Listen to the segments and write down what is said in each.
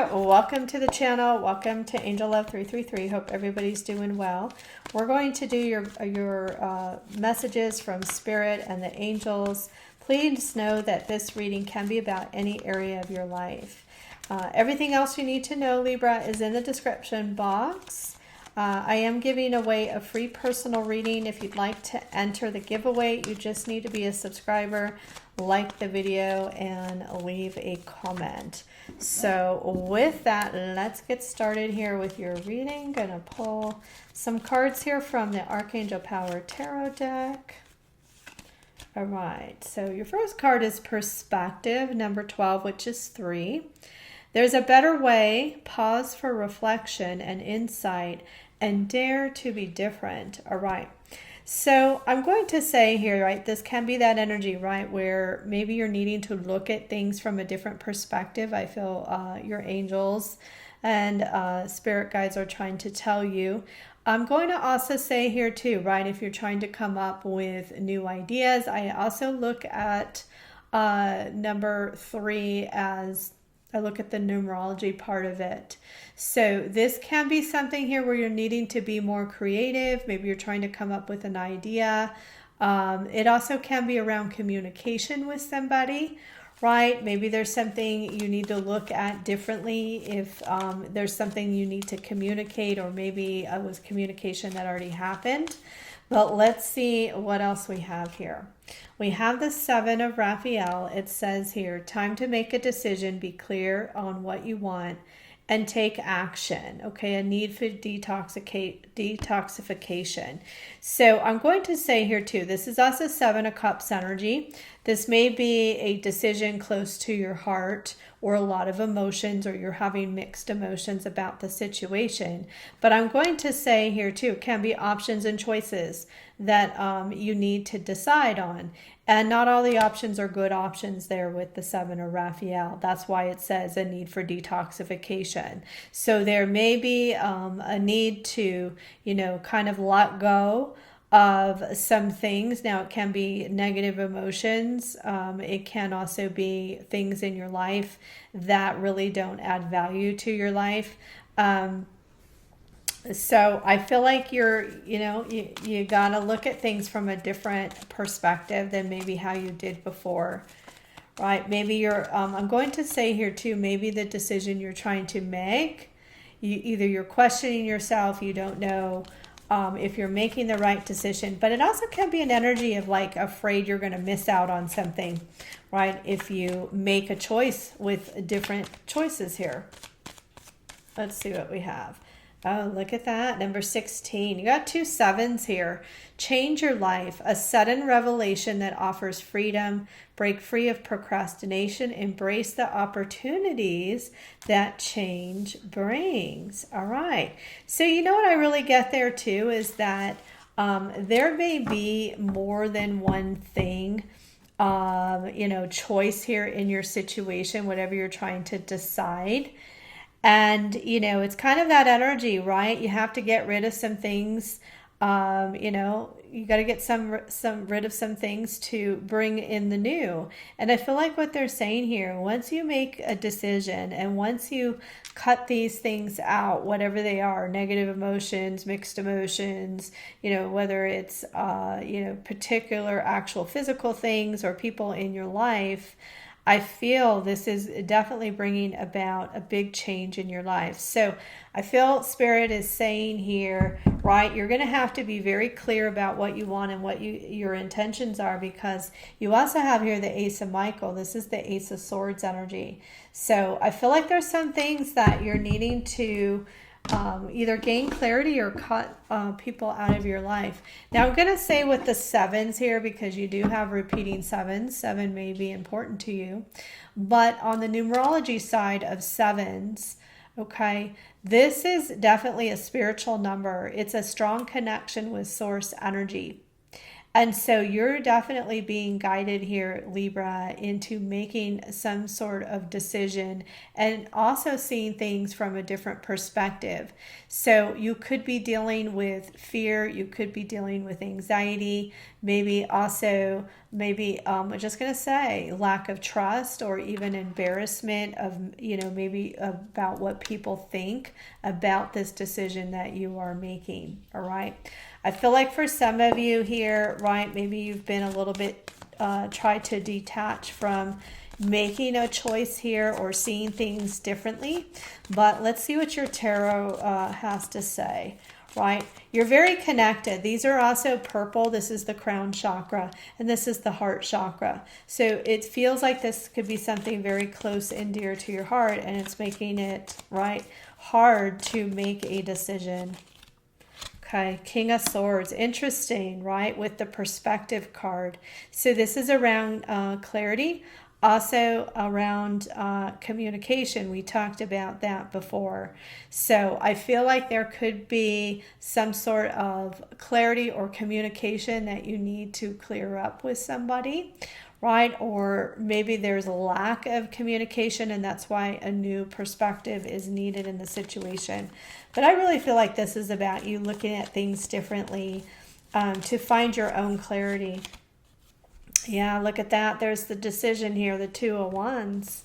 Libra, welcome to the channel. Welcome to Angel Love 333. Hope everybody's doing well. We're going to do your messages from Spirit and the angels. Please know that this reading can be about any area of your life. Everything else you need to know, Libra, is in the description box. I am giving away a free personal reading. If you'd like to enter the giveaway, you just need to be a subscriber, like the video, and leave a comment. So with that, let's get started here with your reading. Gonna pull some cards here from the Archangel Power Tarot deck. All right, so your first card is Perspective, number 12, which is 3. There's a better way. Pause for reflection and insight and dare to be different. All right. So I'm going to say here, right, this can be that energy, right, where maybe you're needing to look at things from a different perspective. I feel your angels and spirit guides are trying to tell you. I'm going to also say here too, right, if you're trying to come up with new ideas, I also look at number 3 as I look at the numerology part of it. So this can be something here where you're needing to be more creative. Maybe you're trying to come up with an idea. It also can be around communication with somebody, right? Maybe there's something you need to look at differently if there's something you need to communicate, or maybe it was communication that already happened. But let's see what else we have here. We have the 7 of Raphael. It says here, time to make a decision, be clear on what you want, and take action. Okay, a need for detoxification. So I'm going to say here too, this is also 7 of Cups energy. This may be a decision close to your heart, or a lot of emotions, or you're having mixed emotions about the situation. But I'm going to say here too, it can be options and choices that you need to decide on. And not all the options are good options there with the 7 of Raphael. That's why it says a need for detoxification. So there may be a need to, kind of let go of some things. Now it can be negative emotions. It can also be things in your life that really don't add value to your life. So I feel like you gotta look at things from a different perspective than maybe how you did before, right? Maybe I'm going to say here too, maybe the decision you're trying to make, either you're questioning yourself, you don't know if you're making the right decision, but it also can be an energy of like afraid you're going to miss out on something, right? If you make a choice with different choices here. Let's see what we have. Oh, look at that. Number 16. You got 2 7s here. Change your life. A sudden revelation that offers freedom. Break free of procrastination. Embrace the opportunities that change brings. All right. So you know what I really get there too is that there may be more than one thing, choice here in your situation, whatever you're trying to decide. And, it's kind of that energy, right? You have to get rid of some things. You got to get rid of some things to bring in the new. And I feel like what they're saying here, once you make a decision and once you cut these things out, whatever they are, negative emotions, mixed emotions, whether it's, particular actual physical things or people in your life, I feel this is definitely bringing about a big change in your life. So I feel Spirit is saying here, right, you're going to have to be very clear about what you want and what your intentions are, because you also have here the Ace of Michael. This is the Ace of Swords energy. So I feel like there's some things that you're needing to either gain clarity or cut people out of your life. Now I'm going to say with the 7s here, because you do have repeating 7s. 7 may be important to you. But on the numerology side of 7s, okay, this is definitely a spiritual number. It's a strong connection with source energy. And so you're definitely being guided here, Libra, into making some sort of decision and also seeing things from a different perspective. So you could be dealing with fear, you could be dealing with anxiety, maybe also, I'm just going to say lack of trust or even embarrassment of, maybe about what people think about this decision that you are making. All right. I feel like for some of you here, right, maybe you've been a little bit tried to detach from making a choice here or seeing things differently. But let's see what your tarot has to say, right? You're very connected. These are also purple. This is the crown chakra, and this is the heart chakra. So it feels like this could be something very close and dear to your heart, and it's making it, right, hard to make a decision. Okay, King of Swords, interesting, right, with the perspective card. So this is around clarity, also around communication. We talked about that before. So I feel like there could be some sort of clarity or communication that you need to clear up with somebody, right? Or maybe there's a lack of communication and that's why a new perspective is needed in the situation. But I really feel like this is about you looking at things differently to find your own clarity. Yeah, look at that. There's the decision here, the Two of Wands.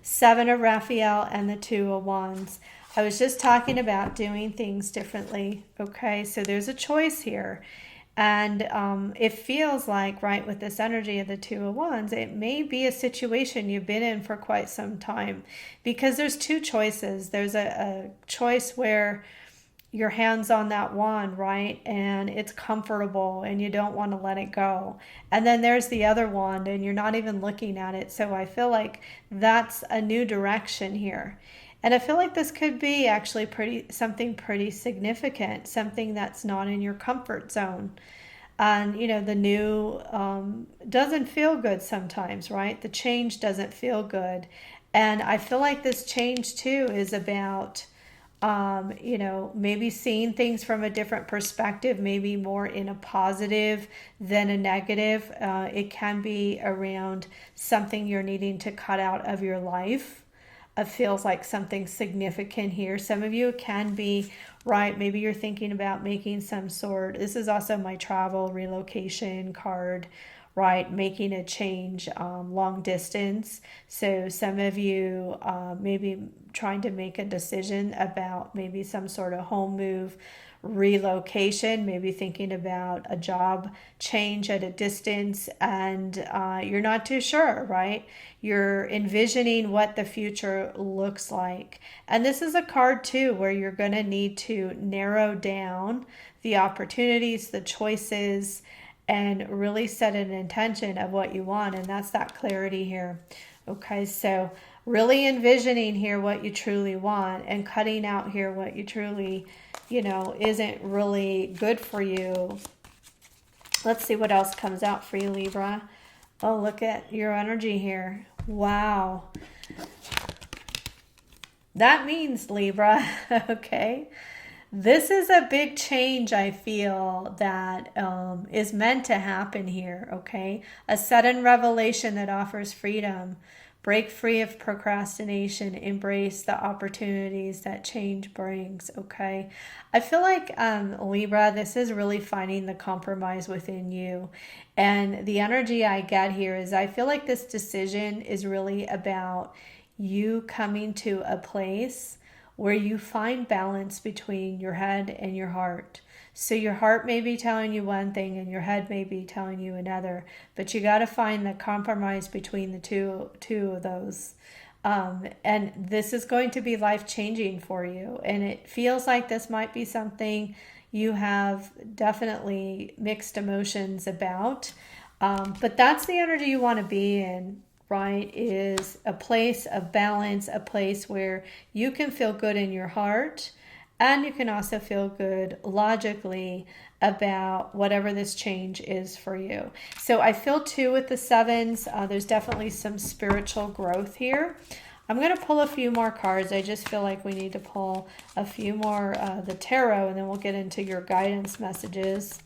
Seven of Raphael and the Two of Wands. I was just talking about doing things differently. Okay, so there's a choice here. And it feels like, right, with this energy of the Two of Wands, it may be a situation you've been in for quite some time because there's two choices. There's a choice where your hand's on that wand, right, and it's comfortable and you don't want to let it go. And then there's the other wand and you're not even looking at it. So I feel like that's a new direction here. And I feel like this could be actually something pretty significant, something that's not in your comfort zone. And, the new doesn't feel good sometimes, right? The change doesn't feel good. And I feel like this change, too, is about, maybe seeing things from a different perspective, maybe more in a positive than a negative. It can be around something you're needing to cut out of your life. It feels like something significant here. Some of you can be, right, maybe you're thinking about making this is also my travel relocation card, right, making a change, long distance. So some of you maybe trying to make a decision about maybe some sort of home move, relocation, maybe thinking about a job change at a distance, and you're not too sure, right? You're envisioning what the future looks like. And this is a card too where you're going to need to narrow down the opportunities, the choices, and really set an intention of what you want. And that's that clarity here. Okay, so really envisioning here what you truly want and cutting out here what you truly, isn't really good for you. Let's see what else comes out for you, Libra. Oh, look at your energy here. Wow. That means, Libra, okay, this is a big change, I feel, that is meant to happen here, okay? A sudden revelation that offers freedom. Break free of procrastination. Embrace the opportunities that change brings, okay? I feel like, Libra, this is really finding the compromise within you. And the energy I get here is I feel like this decision is really about you coming to a place where you find balance between your head and your heart. So your heart may be telling you one thing and your head may be telling you another, but you got to find the compromise between the two of those. And this is going to be life-changing for you. And it feels like this might be something you have definitely mixed emotions about. But that's the energy you want to be in, right? Is a place of balance, a place where you can feel good in your heart. And you can also feel good logically about whatever this change is for you. So I feel too with the sevens, there's definitely some spiritual growth here. I'm going to pull a few more cards. I just feel like we need to pull a few more the tarot, and then we'll get into your guidance messages.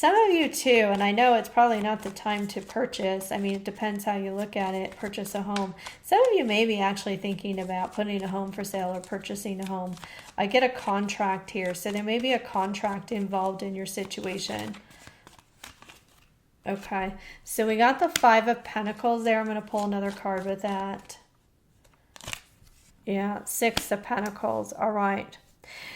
Some of you too, and I know it's probably not the time to purchase. I mean, it depends how you look at it, purchase a home. Some of you may be actually thinking about putting a home for sale or purchasing a home. I get a contract here, so there may be a contract involved in your situation. Okay, so we got the Five of Pentacles there. I'm going to pull another card with that. Yeah, Six of Pentacles. All right.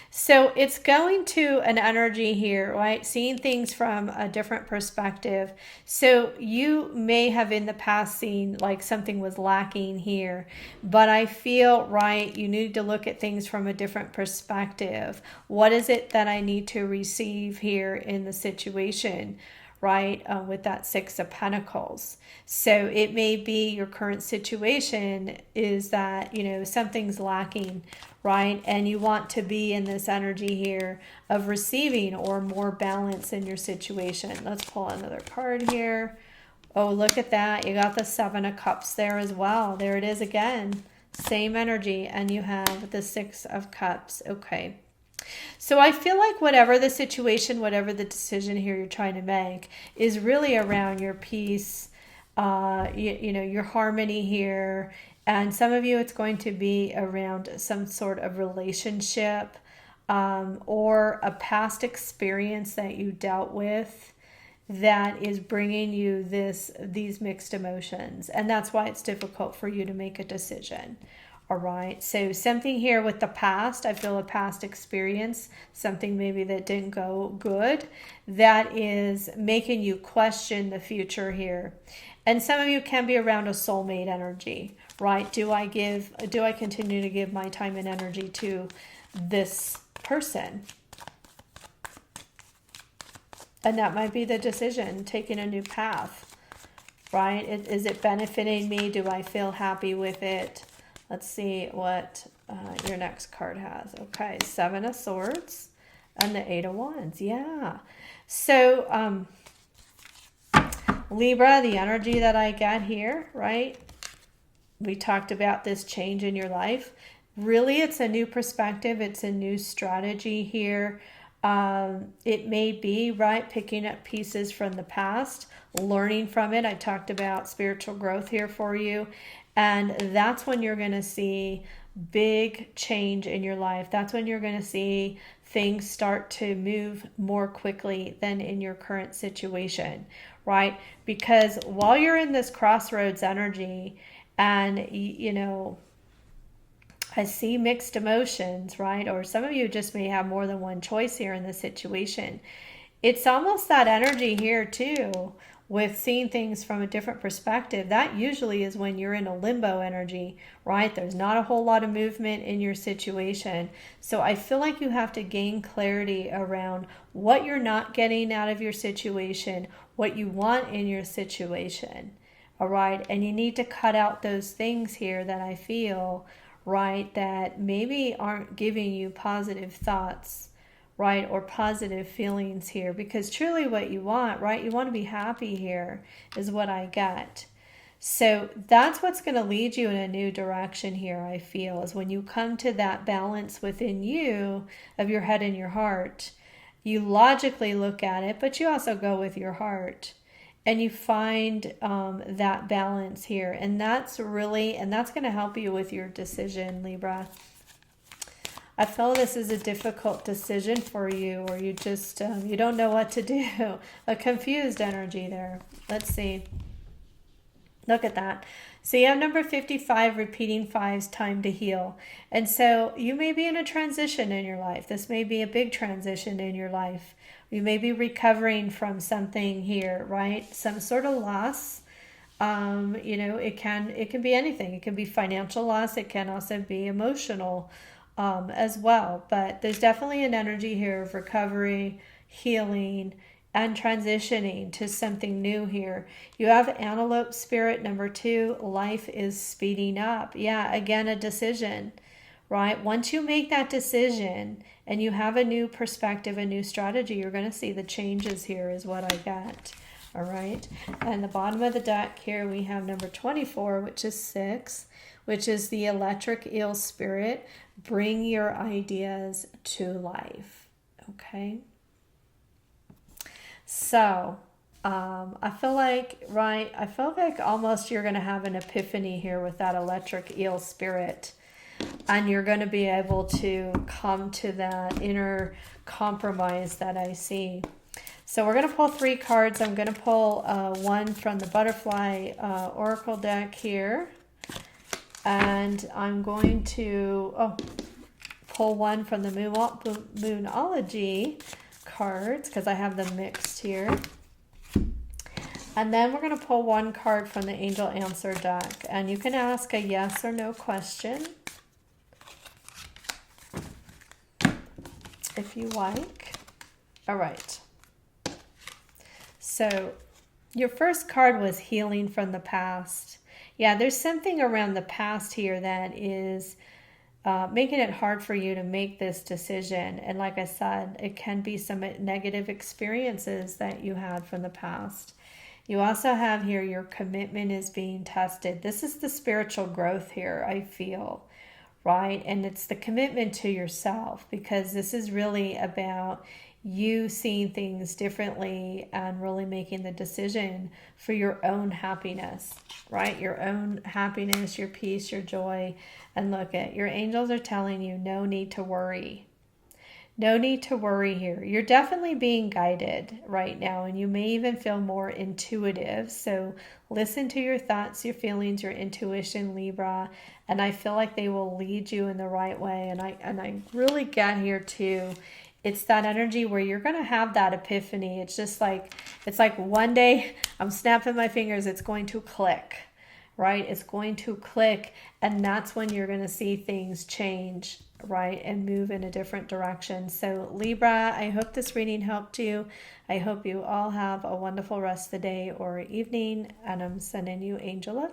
So it's going to an energy here, right? Seeing things from a different perspective. So you may have in the past seen like something was lacking here, but I feel, right, you need to look at things from a different perspective. What is it that I need to receive here in the situation? Right, with that Six of Pentacles. So it may be your current situation is that, you know, something's lacking, right? And you want to be in this energy here of receiving or more balance in your situation. Let's pull another card here. Oh, look at that. You got the Seven of Cups there as well. There it is again. Same energy. And you have the Six of Cups. Okay. So I feel like whatever the situation, whatever the decision here you're trying to make is really around your peace, you know, your harmony here. And some of you, it's going to be around some sort of relationship or a past experience that you dealt with that is bringing you these mixed emotions. And that's why it's difficult for you to make a decision. All right, so something here with the past, I feel a past experience, something maybe that didn't go good, that is making you question the future here. And some of you can be around a soulmate energy, right? Do I continue to give my time and energy to this person? And that might be the decision, taking a new path, right? Is it benefiting me? Do I feel happy with it? Let's see what your next card has. Okay, Seven of Swords and the Eight of Wands. Yeah. So, Libra, the energy that I get here, right? We talked about this change in your life. Really, it's a new perspective. It's a new strategy here. It may be, right, picking up pieces from the past, learning from it. I talked about spiritual growth here for you. And that's when you're going to see big change in your life. That's when you're going to see things start to move more quickly than in your current situation, right? Because while you're in this crossroads energy and, you know, I see mixed emotions, right? Or some of you just may have more than one choice here in this situation. It's almost that energy here too, with seeing things from a different perspective. That usually is when you're in a limbo energy, right? There's not a whole lot of movement in your situation. So I feel like you have to gain clarity around what you're not getting out of your situation, what you want in your situation, all right? And you need to cut out those things here that I feel, right, that maybe aren't giving you positive thoughts, right, or positive feelings here, because truly what you want, right, you want to be happy here is what I get. So that's what's going to lead you in a new direction here, I feel, is when you come to that balance within you of your head and your heart. You logically look at it, but you also go with your heart. And you find that balance here. And that's going to help you with your decision, Libra. I feel this is a difficult decision for you, or you just, you don't know what to do. A confused energy there. Let's see. Look at that. So you have number 55, repeating fives, time to heal. And so you may be in a transition in your life. This may be a big transition in your life. You may be recovering from something here, right? Some sort of loss. You know, it can be anything. It can be financial loss. It can also be emotional as well. But there's definitely an energy here of recovery, healing, and transitioning to something new here. You have antelope spirit, number 2. Life is speeding up. Yeah, again, a decision, right? Once you make that decision and you have a new perspective, a new strategy, you're going to see the changes here is what I got. All right. And the bottom of the deck here, we have number 24, which is 6, which is the electric eel spirit. Bring your ideas to life. Okay. So, I feel like, right, I feel like almost you're going to have an epiphany here with that electric eel spirit. And you're going to be able to come to that inner compromise that I see. So we're going to pull 3 cards. I'm going to pull one from the Butterfly Oracle deck here. And I'm going to pull one from the Moonology cards because I have them mixed here. And then we're going to pull one card from the Angel Answer deck. And you can ask a yes or no question if you like. All right. So your first card was healing from the past. Yeah, there's something around the past here that is making it hard for you to make this decision. And like I said, it can be some negative experiences that you had from the past. You also have here your commitment is being tested. This is the spiritual growth here, I feel, right? And it's the commitment to yourself, because this is really about you seeing things differently and really making the decision for your own happiness, right? Your own happiness, your peace, your joy. And look at your angels are telling you no need to worry. No need to worry here. You're definitely being guided right now, and you may even feel more intuitive. So listen to your thoughts, your feelings, your intuition, Libra, and I feel like they will lead you in the right way. And I really get here too. It's that energy where you're going to have that epiphany. It's just like, it's like one day I'm snapping my fingers, it's going to click, right? It's going to click, and that's when you're going to see things change, right? And move in a different direction. So Libra, I hope this reading helped you. I hope you all have a wonderful rest of the day or evening, and I'm sending you angel love.